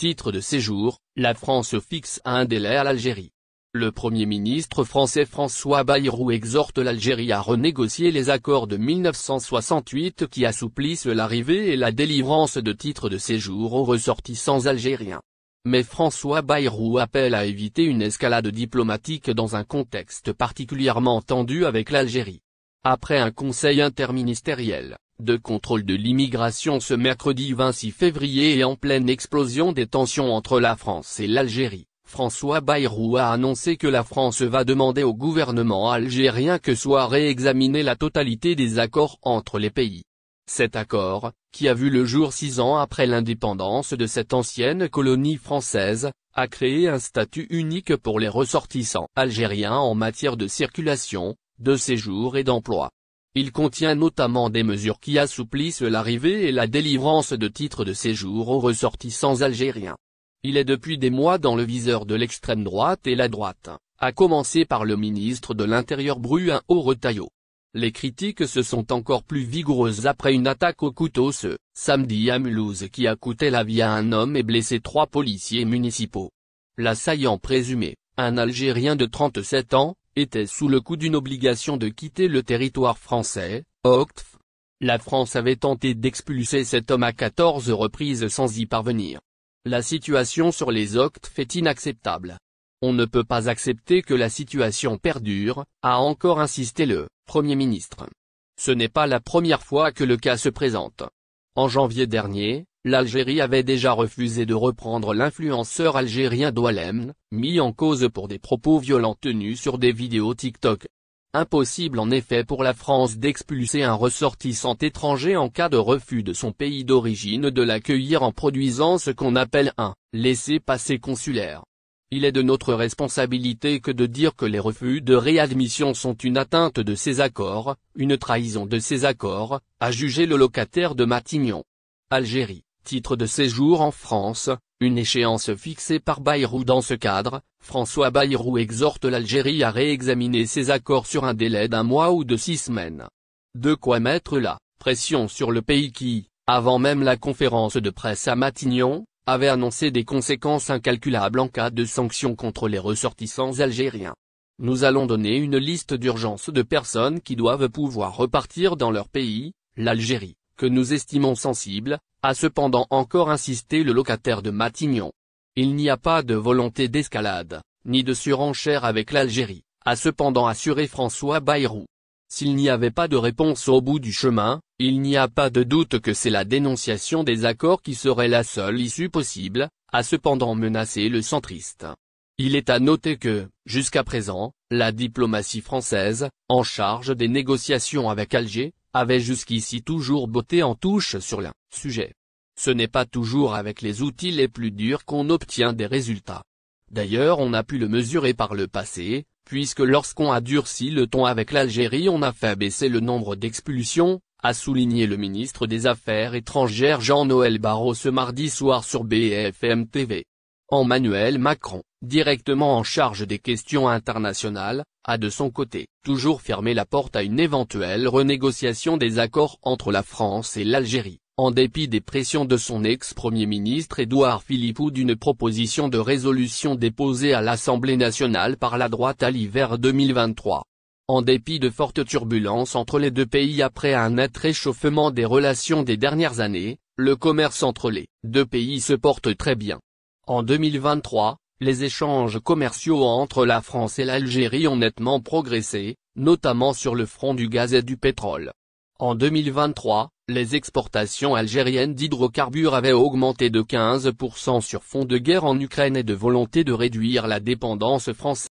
Titre de séjour, la France fixe un délai à l'Algérie. Le Premier ministre français François Bayrou exhorte l'Algérie à renégocier les accords de 1968 qui assouplissent l'arrivée et la délivrance de titres de séjour aux ressortissants algériens. Mais François Bayrou appelle à éviter une escalade diplomatique dans un contexte particulièrement tendu avec l'Algérie. Après un conseil interministériel de contrôle de l'immigration ce mercredi 26 février et en pleine explosion des tensions entre la France et l'Algérie, François Bayrou a annoncé que la France va demander au gouvernement algérien que soit réexaminée la totalité des accords entre les pays. Cet accord, qui a vu le jour 6 ans après l'indépendance de cette ancienne colonie française, a créé un statut unique pour les ressortissants algériens en matière de circulation, de séjour et d'emploi. Il contient notamment des mesures qui assouplissent l'arrivée et la délivrance de titres de séjour aux ressortissants algériens. Il est depuis des mois dans le viseur de l'extrême droite et la droite, à commencer par le ministre de l'Intérieur Bruno Retailleau. Les critiques se sont encore plus vigoureuses après une attaque au couteau ce samedi à Mulhouse qui a coûté la vie à un homme et blessé 3 policiers municipaux. L'assaillant présumé, un Algérien de 37 ans, était sous le coup d'une obligation de quitter le territoire français, OQTF. La France avait tenté d'expulser cet homme à 14 reprises sans y parvenir. La situation sur les OQTF est inacceptable. On ne peut pas accepter que la situation perdure, a encore insisté le Premier ministre. Ce n'est pas la première fois que le cas se présente. En janvier dernier, l'Algérie avait déjà refusé de reprendre l'influenceur algérien Doualem, mis en cause pour des propos violents tenus sur des vidéos TikTok. Impossible en effet pour la France d'expulser un ressortissant étranger en cas de refus de son pays d'origine de l'accueillir en produisant ce qu'on appelle un laissez-passer consulaire. Il est de notre responsabilité que de dire que les refus de réadmission sont une atteinte de ces accords, une trahison de ces accords, a jugé le locataire de Matignon. Algérie, titre de séjour en France, une échéance fixée par Bayrou. Dans ce cadre, François Bayrou exhorte l'Algérie à réexaminer ses accords sur un délai d'1 mois ou de 6 semaines. De quoi mettre la pression sur le pays qui, avant même la conférence de presse à Matignon, avait annoncé des conséquences incalculables en cas de sanctions contre les ressortissants algériens. Nous allons donner une liste d'urgence de personnes qui doivent pouvoir repartir dans leur pays, l'Algérie, que nous estimons sensible, a cependant encore insisté le locataire de Matignon. Il n'y a pas de volonté d'escalade, ni de surenchère avec l'Algérie, a cependant assuré François Bayrou. S'il n'y avait pas de réponse au bout du chemin, il n'y a pas de doute que c'est la dénonciation des accords qui serait la seule issue possible, a cependant menacé le centriste. Il est à noter que, jusqu'à présent, la diplomatie française, en charge des négociations avec Alger, avait jusqu'ici toujours botté en touche sur le sujet. Ce n'est pas toujours avec les outils les plus durs qu'on obtient des résultats. D'ailleurs on a pu le mesurer par le passé, puisque lorsqu'on a durci le ton avec l'Algérie on a fait baisser le nombre d'expulsions, a souligné le ministre des Affaires étrangères Jean-Noël Barrot ce mardi soir sur BFM TV. Emmanuel Macron, directement en charge des questions internationales, a de son côté toujours fermé la porte à une éventuelle renégociation des accords entre la France et l'Algérie, en dépit des pressions de son ex-premier ministre Édouard Philippe ou d'une proposition de résolution déposée à l'Assemblée nationale par la droite à l'hiver 2023. En dépit de fortes turbulences entre les deux pays après un net réchauffement des relations des dernières années, le commerce entre les deux pays se porte très bien. En 2023, les échanges commerciaux entre la France et l'Algérie ont nettement progressé, notamment sur le front du gaz et du pétrole. En 2023, les exportations algériennes d'hydrocarbures avaient augmenté de 15% sur fond de guerre en Ukraine et de volonté de réduire la dépendance française.